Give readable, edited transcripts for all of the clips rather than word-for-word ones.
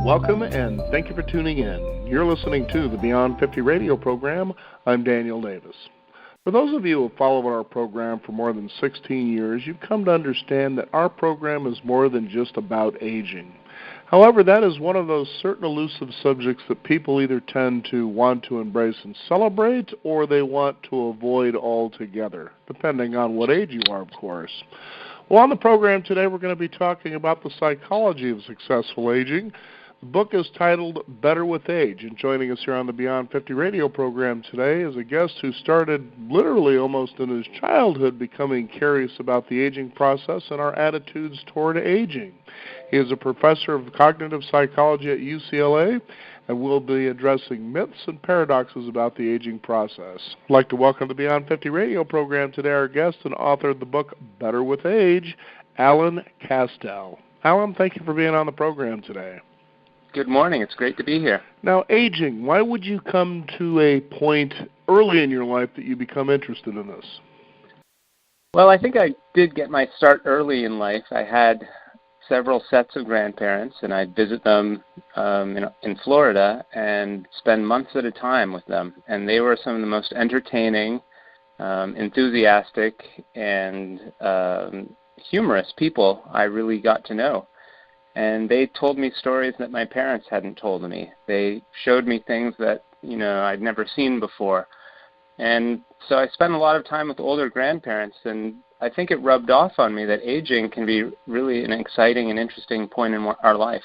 Welcome and thank you for tuning in. You're listening to the Beyond 50 radio program. I'm Daniel Davis. For those of you who have followed our program for more than 16 years, you've come to understand that our program is more than just about aging. However, that is one of those certain elusive subjects that people either tend to want to embrace and celebrate, or they want to avoid altogether, depending on what age you are, of course. Well, on the program today, we're going to be talking about the psychology of successful aging. The book is titled Better with Age, and joining us here on the Beyond 50 radio program today is a guest who started literally almost in his childhood becoming curious about the aging process and our attitudes toward aging. He is a professor of cognitive psychology at UCLA, and we'll be addressing myths and paradoxes about the aging process. I'd like to welcome to the Beyond 50 radio program today our guest and author of the book Better with Age, Alan Castell. Alan, thank you for being on the program today. Good morning. It's great to be here. Now, aging, why would you come to a point early in your life that you become interested in this? Well, I think I did get my start early in life. I had several sets of grandparents, and I'd visit them in Florida and spend months at a time with them. And they were some of the most entertaining, enthusiastic, and humorous people I really got to know. And they told me stories that my parents hadn't told me. They showed me things that, I'd never seen before. And so I spent a lot of time with older grandparents, and I think it rubbed off on me that aging can be really an exciting and interesting point in our life.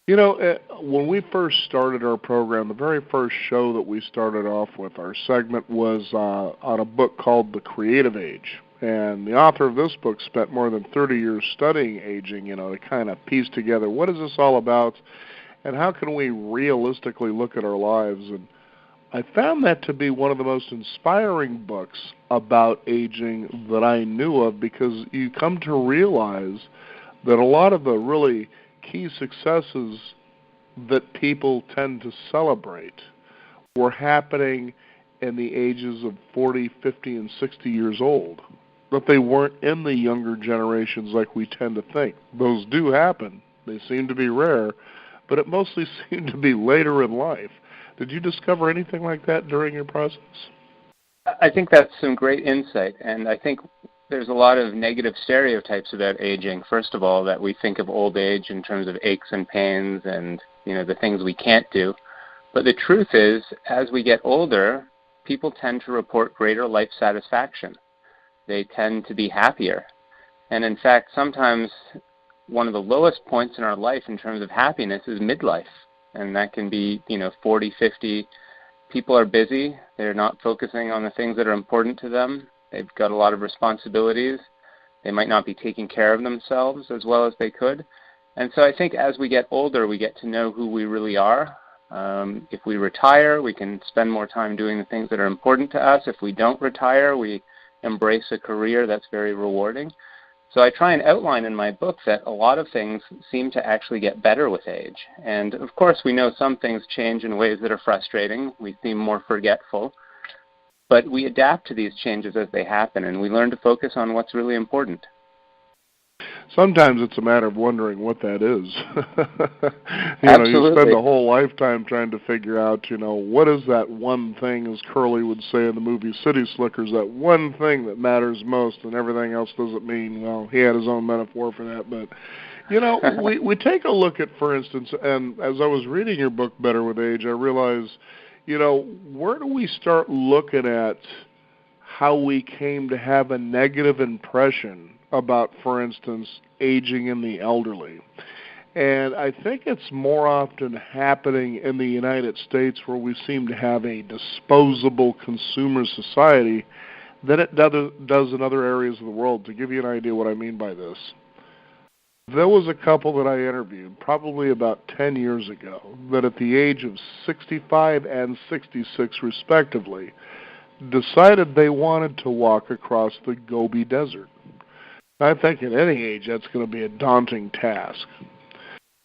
When we first started our program, the very first show that we started off with, our segment was on a book called The Creative Age. And the author of this book spent more than 30 years studying aging, to kind of piece together what is this all about and how can we realistically look at our lives. And I found that to be one of the most inspiring books about aging that I knew of, because you come to realize that a lot of the really key successes that people tend to celebrate were happening in the ages of 40, 50, and 60 years old. But they weren't in the younger generations like we tend to think. Those do happen. They seem to be rare, but it mostly seemed to be later in life. Did you discover anything like that during your process? I think that's some great insight, and I think there's a lot of negative stereotypes about aging. First of all, that we think of old age in terms of aches and pains and, the things we can't do. But the truth is, as we get older, people tend to report greater life satisfaction. They tend to be happier. And in fact, sometimes one of the lowest points in our life in terms of happiness is midlife. And that can be, 40, 50. People are busy. They're not focusing on the things that are important to them. They've got a lot of responsibilities. They might not be taking care of themselves as well as they could. And so I think as we get older, we get to know who we really are. If we retire, we can spend more time doing the things that are important to us. If we don't retire, we embrace a career that's very rewarding. So I try and outline in my book that a lot of things seem to actually get better with age. And of course, we know some things change in ways that are frustrating. We seem more forgetful. But we adapt to these changes as they happen, and we learn to focus on what's really important. Sometimes it's a matter of wondering what that is. Absolutely. You spend a whole lifetime trying to figure out, what is that one thing, as Curly would say in the movie City Slickers, that one thing that matters most and everything else doesn't mean, well, he had his own metaphor for that. But, we take a look at, for instance, and as I was reading your book, Better with Age, I realized, where do we start looking at how we came to have a negative impression about, for instance, aging in the elderly? And I think it's more often happening in the United States, where we seem to have a disposable consumer society, than it does in other areas of the world. To give you an idea what I mean by this, there was a couple that I interviewed probably about 10 years ago that at the age of 65 and 66 respectively decided they wanted to walk across the Gobi Desert. I think at any age that's going to be a daunting task.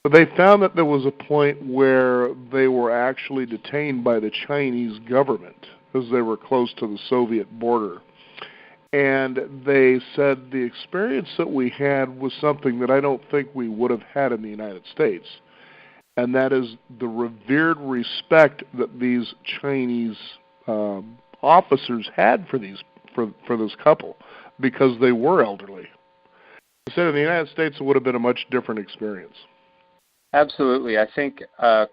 But they found that there was a point where they were actually detained by the Chinese government as they were close to the Soviet border. And they said the experience that we had was something that I don't think we would have had in the United States. and that is the revered respect that these Chinese officers had for this couple, because they were elderly. I said in the United States it would have been a much different experience. Absolutely. I think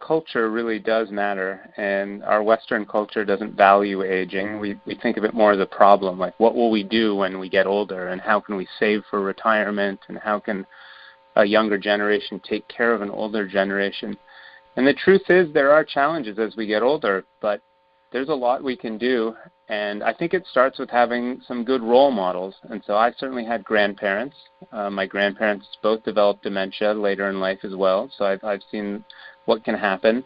culture really does matter, and our Western culture doesn't value aging. We think of it more as a problem, like what will we do when we get older, and how can we save for retirement, and how can a younger generation take care of an older generation. And the truth is there are challenges as we get older, but there's a lot we can do, and I think it starts with having some good role models. And so I certainly had grandparents. My grandparents both developed dementia later in life as well, so I've seen what can happen.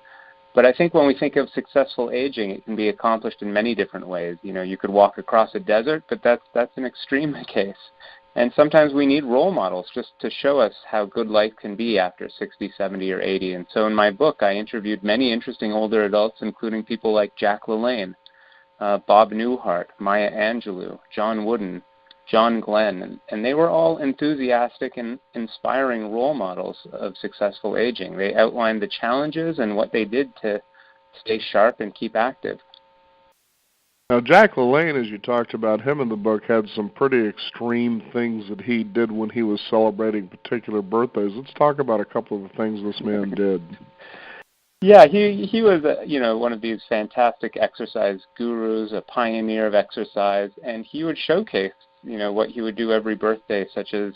But I think when we think of successful aging, it can be accomplished in many different ways. You know, you could walk across a desert, but that's an extreme case. And sometimes we need role models just to show us how good life can be after 60, 70, or 80. And so in my book, I interviewed many interesting older adults, including people like Jack LaLanne, Bob Newhart, Maya Angelou, John Wooden, John Glenn, and they were all enthusiastic and inspiring role models of successful aging. They outlined the challenges and what they did to stay sharp and keep active. Now, Jack LaLanne, as you talked about him in the book, had some pretty extreme things that he did when he was celebrating particular birthdays. Let's talk about a couple of the things this man did. Yeah, he was one of these fantastic exercise gurus, a pioneer of exercise, and he would showcase what he would do every birthday, such as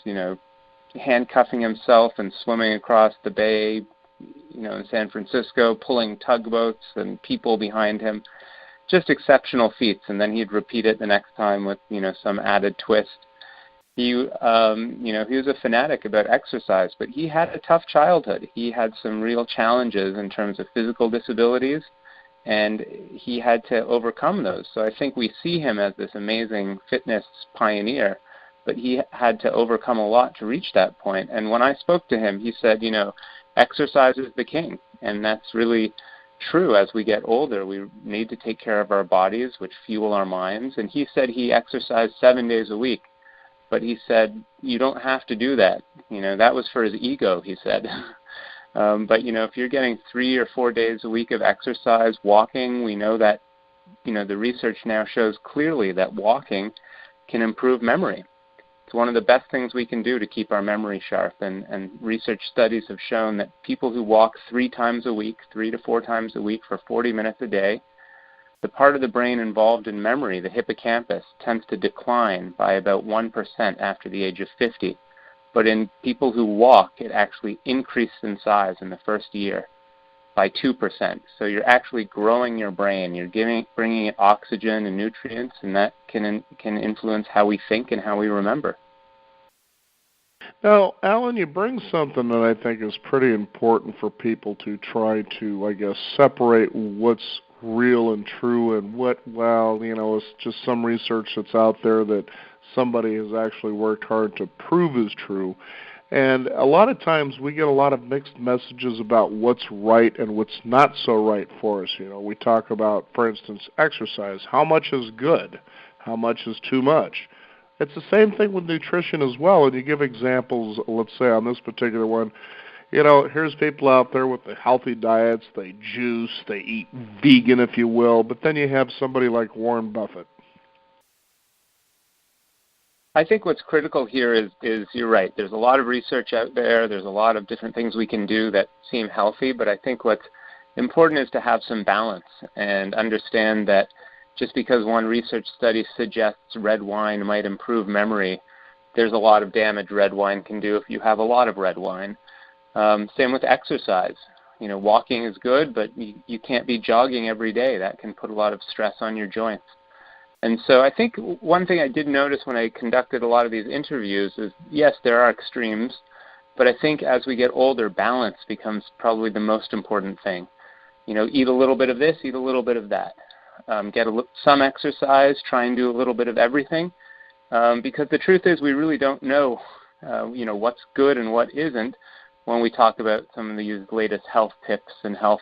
handcuffing himself and swimming across the bay, in San Francisco, pulling tugboats and people behind him. Just exceptional feats, and then he'd repeat it the next time with some added twist. He was a fanatic about exercise, but he had a tough childhood. He had some real challenges in terms of physical disabilities, and he had to overcome those. So I think we see him as this amazing fitness pioneer, but he had to overcome a lot to reach that point. And when I spoke to him, he said, exercise is the king, and that's really true. As we get older, we need to take care of our bodies, which fuel our minds. And he said he exercised 7 days a week, but he said you don't have to do that. That was for his ego, he said. But if you're getting 3 or 4 days a week of exercise, walking, we know that the research now shows clearly that walking can improve memory. It's one of the best things we can do to keep our memory sharp, and research studies have shown that people who walk 3 times a week, 3 to 4 times a week for 40 minutes a day, the part of the brain involved in memory, the hippocampus, tends to decline by about 1% after the age of 50. But in people who walk, it actually increased in size in the first year by 2%. So you're actually growing your brain. You're bringing it oxygen and nutrients, and that can influence how we think and how we remember. Now, Alan, you bring something that I think is pretty important for people to try to, separate what's real and true and what, is just some research that's out there that somebody has actually worked hard to prove is true. And a lot of times we get a lot of mixed messages about what's right and what's not so right for us. We talk about, for instance, exercise. How much is good? How much is too much? It's the same thing with nutrition as well, and you give examples, let's say on this particular one. Here's people out there with the healthy diets, they juice, they eat vegan, if you will, but then you have somebody like Warren Buffett. I think what's critical here is you're right. There's a lot of research out there. There's a lot of different things we can do that seem healthy, but I think what's important is to have some balance and understand that just because one research study suggests red wine might improve memory, there's a lot of damage red wine can do if you have a lot of red wine. Same with exercise. Walking is good, but you can't be jogging every day. That can put a lot of stress on your joints. And so I think one thing I did notice when I conducted a lot of these interviews is, yes, there are extremes, but I think as we get older, balance becomes probably the most important thing. Eat a little bit of this, eat a little bit of that. Get some exercise, try and do a little bit of everything, because the truth is we really don't know, what's good and what isn't when we talk about some of these latest health tips and health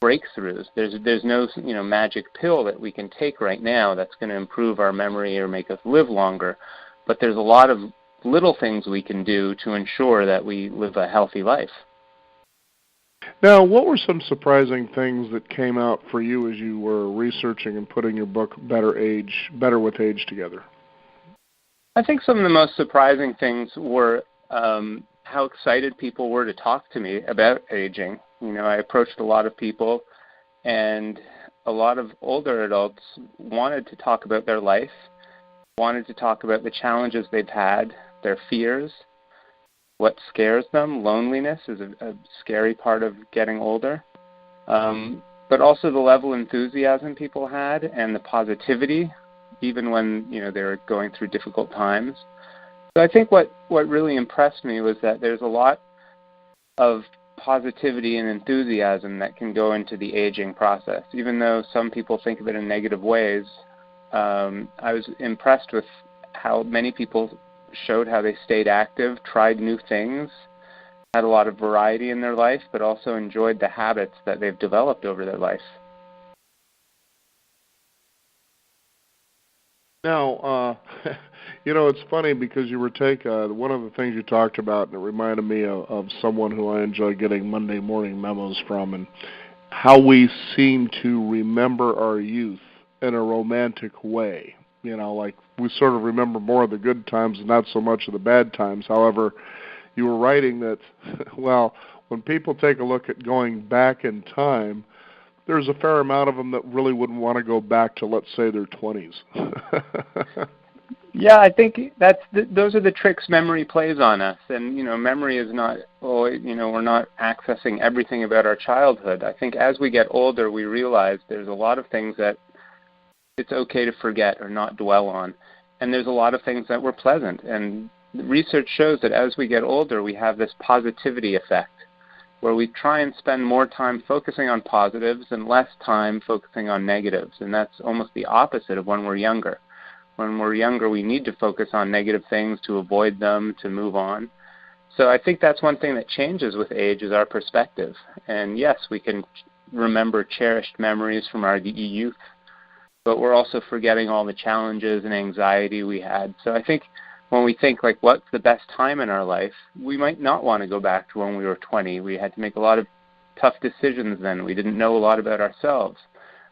breakthroughs. There's no magic pill that we can take right now that's going to improve our memory or make us live longer, but there's a lot of little things we can do to ensure that we live a healthy life. Now, what were some surprising things that came out for you as you were researching and putting your book Better with Age together? I think some of the most surprising things were how excited people were to talk to me about aging. I approached a lot of people, and a lot of older adults wanted to talk about their life, wanted to talk about the challenges they've had, their fears, what scares them. Loneliness is a scary part of getting older. But also the level of enthusiasm people had and the positivity, even when they were going through difficult times. So I think what really impressed me was that there's a lot of positivity and enthusiasm that can go into the aging process. Even though some people think of it in negative ways, I was impressed with how many people showed how they stayed active, tried new things, had a lot of variety in their life, but also enjoyed the habits that they've developed over their life. Now, it's funny because you were one of the things you talked about, and it reminded me of someone who I enjoy getting Monday morning memos from, and how we seem to remember our youth in a romantic way. Like we sort of remember more of the good times and not so much of the bad times. However, you were writing that, well, when people take a look at going back in time, there's a fair amount of them that really wouldn't want to go back to, let's say, their 20s. Yeah, I think those are the tricks memory plays on us. And, memory is not, we're not accessing everything about our childhood. I think as we get older, we realize there's a lot of things that it's okay to forget or not dwell on. And there's a lot of things that were pleasant. And research shows that as we get older, we have this positivity effect, where we try and spend more time focusing on positives and less time focusing on negatives. And that's almost the opposite of when we're younger. When we're younger, we need to focus on negative things to avoid them, to move on. So I think that's one thing that changes with age is our perspective. And yes, we can remember cherished memories from our youth, but we're also forgetting all the challenges and anxiety we had. So I think when we think, like, what's the best time in our life, we might not want to go back to when we were 20. We had to make a lot of tough decisions then. We didn't know a lot about ourselves.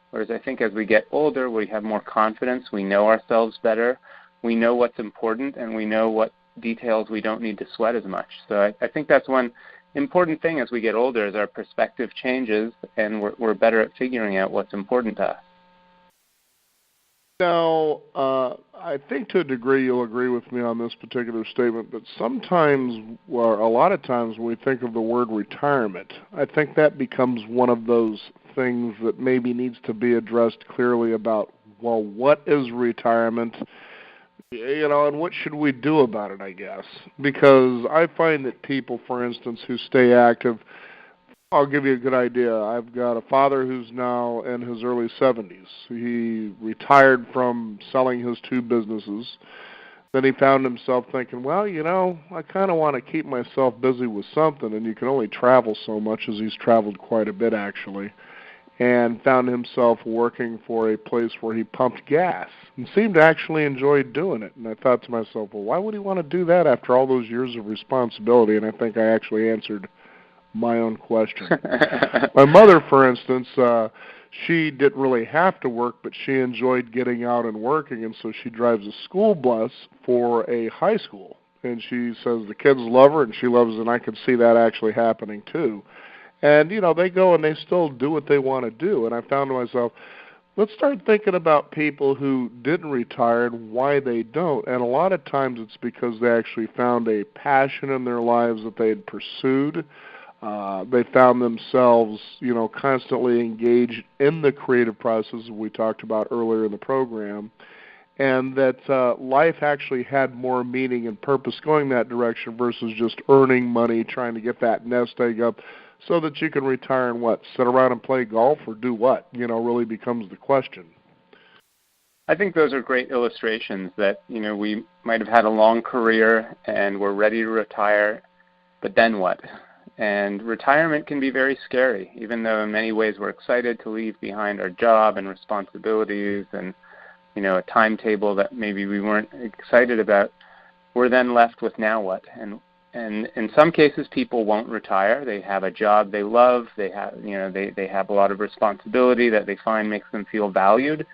Whereas I think as we get older, we have more confidence. We know ourselves better. We know what's important, and we know what details we don't need to sweat as much. So I think that's one important thing as we get older is our perspective changes, and we're better at figuring out what's important to us. Now, I think to a degree you'll agree with me on this particular statement, but sometimes, or a lot of times when we think of the word retirement, I think that becomes one of those things that maybe needs to be addressed clearly about, well, what is retirement, and what should we do about it, I guess. Because I find that people, for instance, who stay active, I'll give you a good idea. I've got a father who's now in his early 70s. He retired from selling his 2 businesses. Then he found himself thinking, well, I kind of want to keep myself busy with something, and you can only travel so much, as he's traveled quite a bit, actually, and found himself working for a place where he pumped gas and seemed to actually enjoy doing it. And I thought to myself, well, why would he want to do that after all those years of responsibility? And I think I actually answered my own question. My mother, for instance, she didn't really have to work, but she enjoyed getting out and working, and so she drives a school bus for a high school. And she says the kids love her, and she loves it, and I could see that actually happening too. And, they go and they still do what they want to do. And I found to myself, let's start thinking about people who didn't retire and why they don't. And a lot of times it's because they actually found a passion in their lives that they had pursued. They found themselves, constantly engaged in the creative process we talked about earlier in the program, and that life actually had more meaning and purpose going that direction versus just earning money, trying to get that nest egg up so that you can retire and sit around and play golf or do what, really becomes the question. I think those are great illustrations that, we might have had a long career and we're ready to retire, but then what? And retirement can be very scary, even though in many ways we're excited to leave behind our job and responsibilities and, a timetable that maybe we weren't excited about. We're then left with now what? And And in some cases, people won't retire. They have a job they love. They have, they have a lot of responsibility that they find makes them feel valued.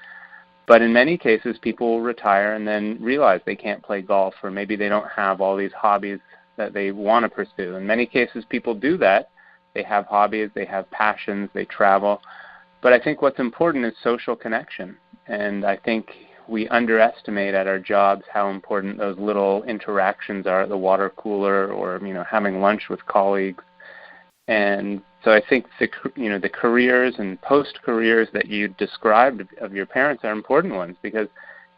But in many cases, people will retire and then realize they can't play golf, or maybe they don't have all these hobbies that they want to pursue. In many cases, people do that. They have hobbies, they have passions, they travel. But I think what's important is social connection. And I think we underestimate at our jobs how important those little interactions are at the water cooler, or having lunch with colleagues. And so I think the careers and post-careers that you described of your parents are important ones, because,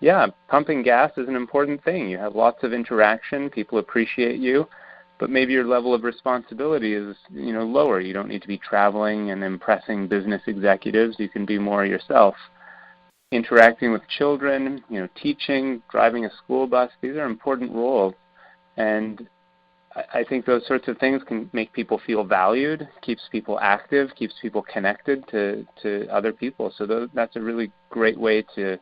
yeah, pumping gas is an important thing. You have lots of interaction. People appreciate you. But maybe your level of responsibility is, lower. You don't need to be traveling and impressing business executives. You can be more yourself. Interacting with children, teaching, driving a school bus, these are important roles. And I think those sorts of things can make people feel valued, keeps people active, keeps people connected to other people. So that's a really great way to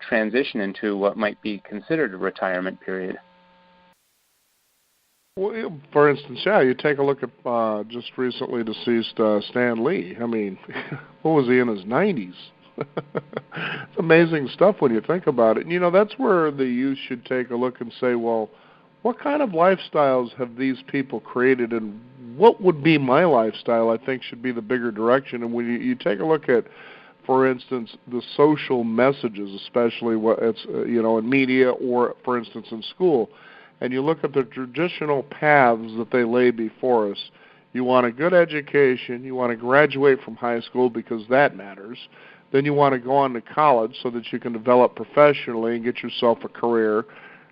transition into what might be considered a retirement period. Well, for instance, yeah, you take a look at just recently deceased Stan Lee. I mean, what was he, in his 90s? It's amazing stuff when you think about it. And, that's where the youth should take a look and say, well, what kind of lifestyles have these people created, and what would be my lifestyle? I think should be the bigger direction. And when you take a look at, for instance, the social messages, especially what it's in media, or for instance in school, and you look at the traditional paths that they lay before us. You want a good education. You want to graduate from high school because that matters. Then you want to go on to college so that you can develop professionally and get yourself a career.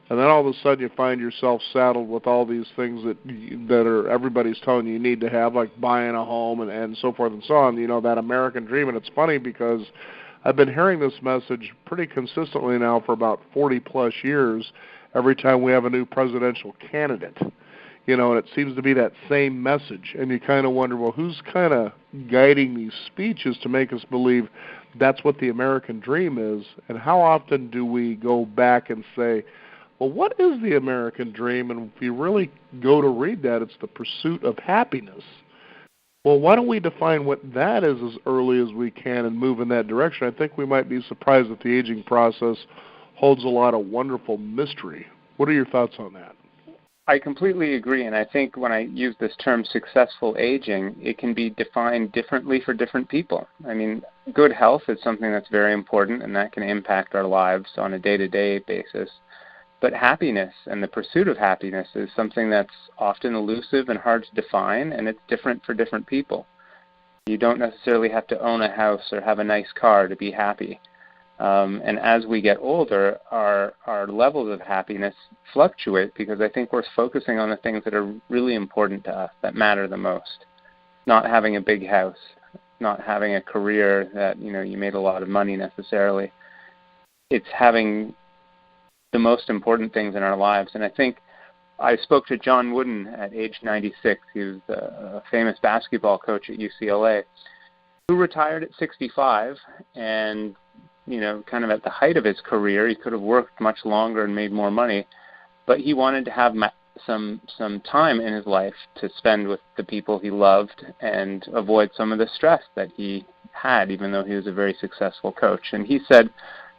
And then all of a sudden you find yourself saddled with all these things that are everybody's telling you need to have, like buying a home and so forth and so on. That American dream. And it's funny because I've been hearing this message pretty consistently now for about 40-plus years every time we have a new presidential candidate. And it seems to be that same message. And you kind of wonder, well, who's kind of guiding these speeches to make us believe that's what the American dream is? And how often do we go back and say, well, what is the American dream? And if you really go to read that, it's the pursuit of happiness. Well, why don't we define what that is as early as we can and move in that direction? I think we might be surprised that the aging process holds a lot of wonderful mystery. What are your thoughts on that? I completely agree, and I think when I use this term successful aging, it can be defined differently for different people. I mean, good health is something that's very important, and that can impact our lives on a day-to-day basis. But happiness and the pursuit of happiness is something that's often elusive and hard to define, and it's different for different people. You don't necessarily have to own a house or have a nice car to be happy. And as we get older, our levels of happiness fluctuate, because I think we're focusing on the things that are really important to us, that matter the most. Not having a big house, not having a career that, you made a lot of money necessarily. It's having the most important things in our lives. And I think I spoke to John Wooden at age 96. He was a famous basketball coach at UCLA, who retired at 65, and kind of at the height of his career. He could have worked much longer and made more money, but he wanted to have some time in his life to spend with the people he loved and avoid some of the stress that he had, even though he was a very successful coach. And he said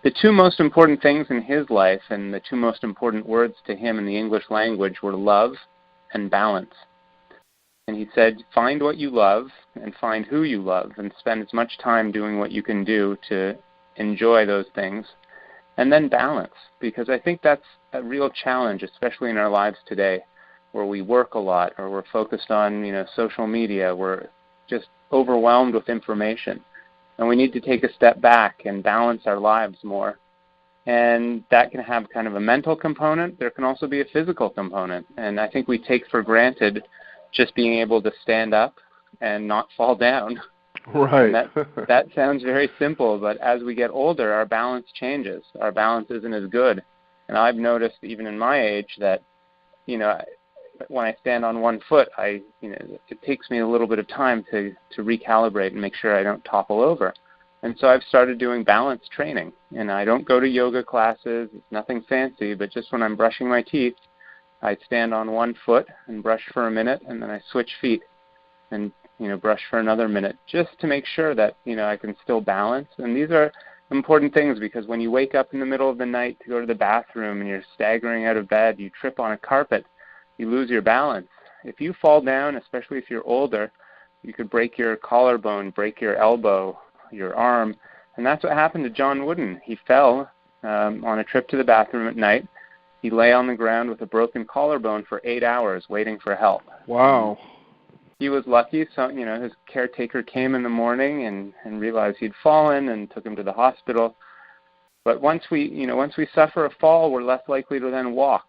the two most important things in his life, and the two most important words to him in the English language, were love and balance. And he said, find what you love and find who you love, and spend as much time doing what you can do to enjoy those things, and then balance, because I think that's a real challenge, especially in our lives today, where we work a lot, or we're focused on social media. We're just overwhelmed with information, and we need to take a step back and balance our lives more. And that can have kind of a mental component. There can also be a physical component, and I think we take for granted just being able to stand up and not fall down. Right. That sounds very simple, but as we get older, our balance changes. Our balance isn't as good. And I've noticed even in my age that, when I stand on one foot, it takes me a little bit of time to recalibrate and make sure I don't topple over. And so I've started doing balance training. And I don't go to yoga classes. It's nothing fancy, but just when I'm brushing my teeth, I'd stand on one foot and brush for a minute, and then I switch feet and, brush for another minute, just to make sure that, I can still balance. And these are important things, because when you wake up in the middle of the night to go to the bathroom and you're staggering out of bed, you trip on a carpet, you lose your balance. If you fall down, especially if you're older, you could break your collarbone, break your elbow, your arm. And that's what happened to John Wooden. He fell on a trip to the bathroom at night. He lay on the ground with a broken collarbone for 8 hours waiting for help. Wow. He was lucky. So, his caretaker came in the morning and realized he'd fallen and took him to the hospital. But once we suffer a fall, we're less likely to then walk,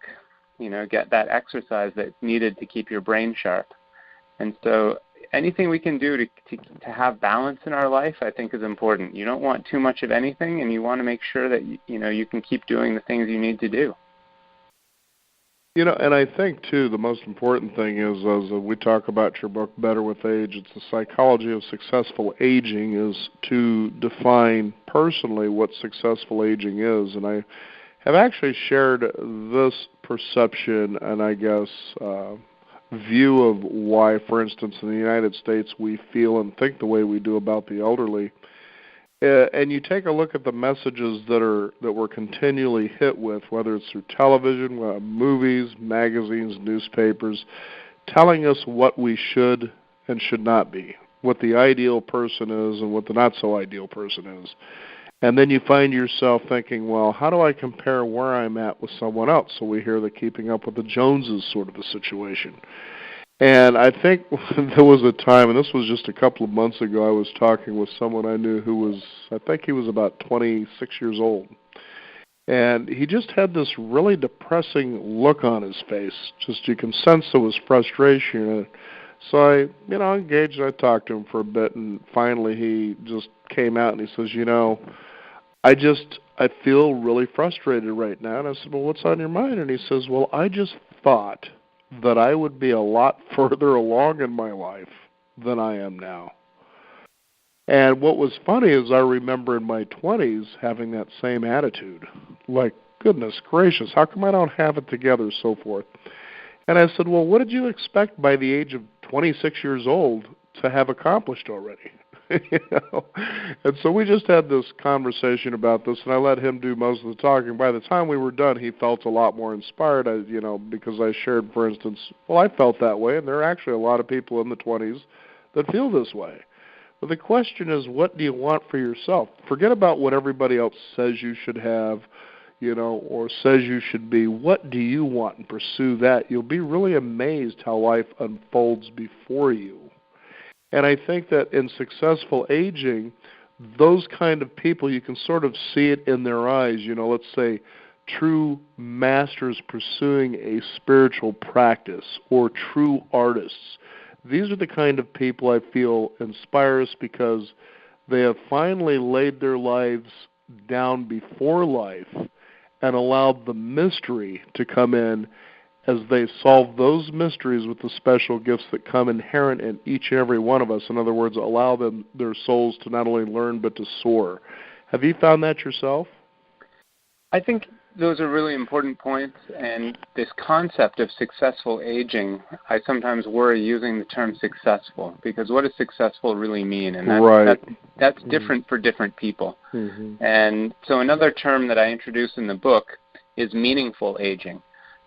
get that exercise that's needed to keep your brain sharp. And so anything we can do to have balance in our life, I think, is important. You don't want too much of anything, and you want to make sure that, you can keep doing the things you need to do. And I think, too, the most important thing is, as we talk about your book, Better with Age, it's the psychology of successful aging, is to define personally what successful aging is. And I have actually shared this perception and, I guess, view of why, for instance, in the United States we feel and think the way we do about the elderly. And you take a look at the messages that we're continually hit with, whether it's through television, movies, magazines, newspapers, telling us what we should and should not be, what the ideal person is and what the not-so-ideal person is. And then you find yourself thinking, well, how do I compare where I'm at with someone else? So we hear the keeping up with the Joneses sort of a situation. And I think there was a time, and this was just a couple of months ago, I was talking with someone I knew who was, I think he was about 26 years old. And he just had this really depressing look on his face. Just you can sense there was frustration. So I, engaged and I talked to him for a bit, and finally he just came out and he says, I feel really frustrated right now. And I said, well, what's on your mind? And he says, well, I just thought that I would be a lot further along in my life than I am now. And what was funny is I remember in my 20s having that same attitude. Like, goodness gracious, how come I don't have it together, so forth. And I said, well, what did you expect by the age of 26 years old to have accomplished already? And so we just had this conversation about this, and I let him do most of the talking. By the time we were done, he felt a lot more inspired, because I shared, for instance, well, I felt that way, and there are actually a lot of people in the 20s that feel this way. But the question is, what do you want for yourself? Forget about what everybody else says you should have, or says you should be. What do you want, and pursue that? You'll be really amazed how life unfolds before you. And I think that in successful aging, those kind of people, you can sort of see it in their eyes. Let's say true masters pursuing a spiritual practice, or true artists. These are the kind of people I feel inspire us, because they have finally laid their lives down before life and allowed the mystery to come in as they solve those mysteries with the special gifts that come inherent in each and every one of us. In other words, allow their souls to not only learn but to soar. Have you found that yourself? I think those are really important points, and this concept of successful aging, I sometimes worry using the term successful, because what does successful really mean? And that's different for different people. Mm-hmm. And so another term that I introduce in the book is meaningful aging.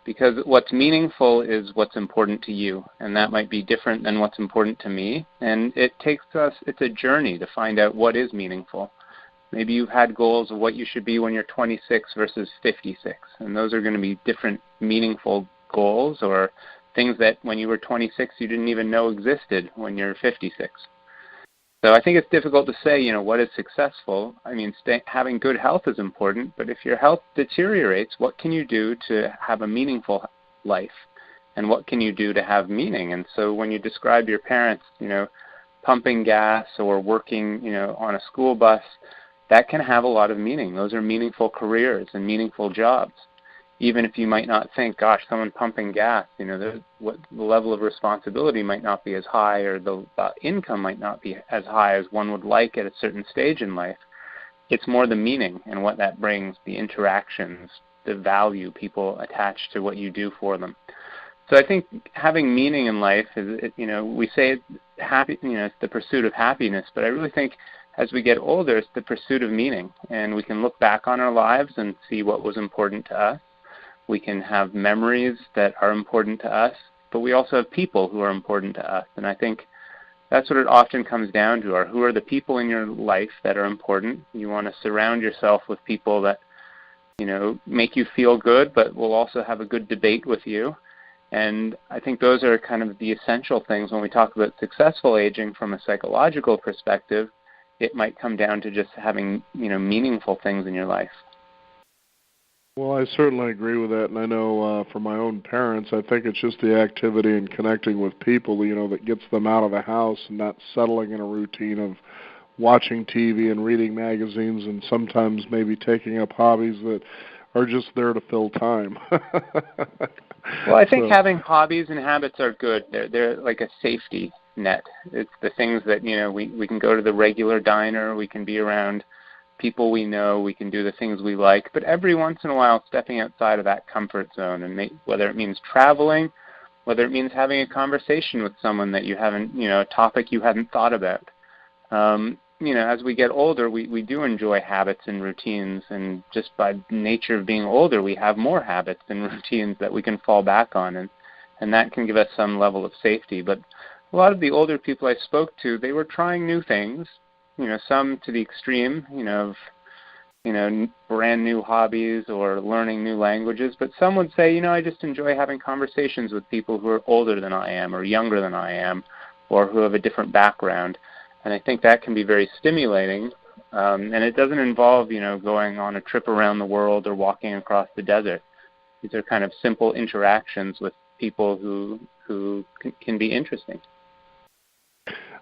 Because what's meaningful is what's important to you, and that might be different than what's important to me. And it's a journey to find out what is meaningful. Maybe you've had goals of what you should be when you're 26 versus 56, and those are going to be different meaningful goals, or things that when you were 26 you didn't even know existed when you're 56. So I think it's difficult to say, what is successful. I mean, having good health is important, but if your health deteriorates, what can you do to have a meaningful life? And what can you do to have meaning? And so when you describe your parents, pumping gas or working, on a school bus, that can have a lot of meaning. Those are meaningful careers and meaningful jobs. Even if you might not think, gosh, someone pumping gas, the level of responsibility might not be as high, or the income might not be as high as one would like at a certain stage in life. It's more the meaning and what that brings, the interactions, the value people attach to what you do for them. So I think having meaning in life is, we say happy, it's the pursuit of happiness, but I really think as we get older, it's the pursuit of meaning, and we can look back on our lives and see what was important to us. We can have memories that are important to us, but we also have people who are important to us, and I think that's what it often comes down to, are who are the people in your life that are important. You want to surround yourself with people that, make you feel good, but will also have a good debate with you. And I think those are kind of the essential things when we talk about successful aging from a psychological perspective. It might come down to just having, meaningful things in your life. Well, I certainly agree with that, and I know for my own parents, I think it's just the activity and connecting with people, that gets them out of the house and not settling in a routine of watching TV and reading magazines and sometimes maybe taking up hobbies that are just there to fill time. Well, I think having hobbies and habits are good. They're like a safety net. It's the things that, we can go to the regular diner, we can be around people we know, we can do the things we like, but every once in a while stepping outside of that comfort zone, and whether it means traveling, whether it means having a conversation with someone that you haven't, a topic you hadn't thought about. As we get older, we do enjoy habits and routines, and just by nature of being older, we have more habits and routines that we can fall back on, and that can give us some level of safety. But a lot of the older people I spoke to, they were trying new things, some to the extreme, of brand new hobbies or learning new languages, but some would say, I just enjoy having conversations with people who are older than I am or younger than I am or who have a different background. And I think that can be very stimulating, and it doesn't involve, going on a trip around the world or walking across the desert. These are kind of simple interactions with people who can be interesting.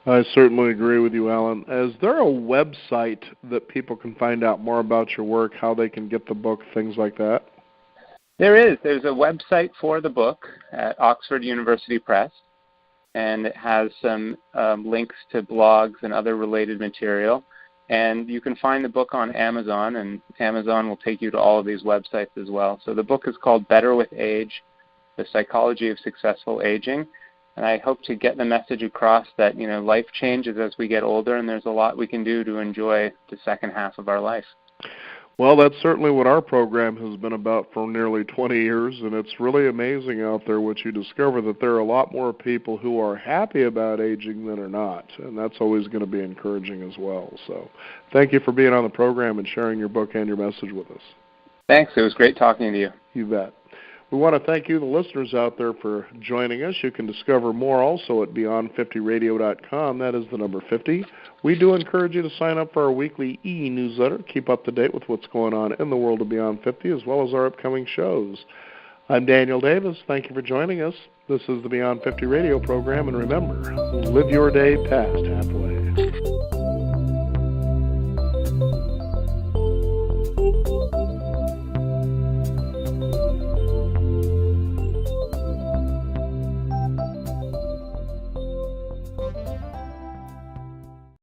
I certainly agree with you, Alan. Is there a website that people can find out more about your work, how they can get the book, things like that? There is. There's a website for the book at Oxford University Press, and it has some links to blogs and other related material. And you can find the book on Amazon, and Amazon will take you to all of these websites as well. So the book is called Better with Age, The Psychology of Successful Aging. And I hope to get the message across that, life changes as we get older, and there's a lot we can do to enjoy the second half of our life. Well, that's certainly what our program has been about for nearly 20 years, and it's really amazing out there what you discover, that there are a lot more people who are happy about aging than are not, and that's always going to be encouraging as well. So thank you for being on the program and sharing your book and your message with us. Thanks. It was great talking to you. You bet. We want to thank you, the listeners out there, for joining us. You can discover more also at Beyond50Radio.com. That is the number 50. We do encourage you to sign up for our weekly e-newsletter. Keep up to date with what's going on in the world of Beyond 50, as well as our upcoming shows. I'm Daniel Davis. Thank you for joining us. This is the Beyond 50 radio program, and remember, live your day past halfway.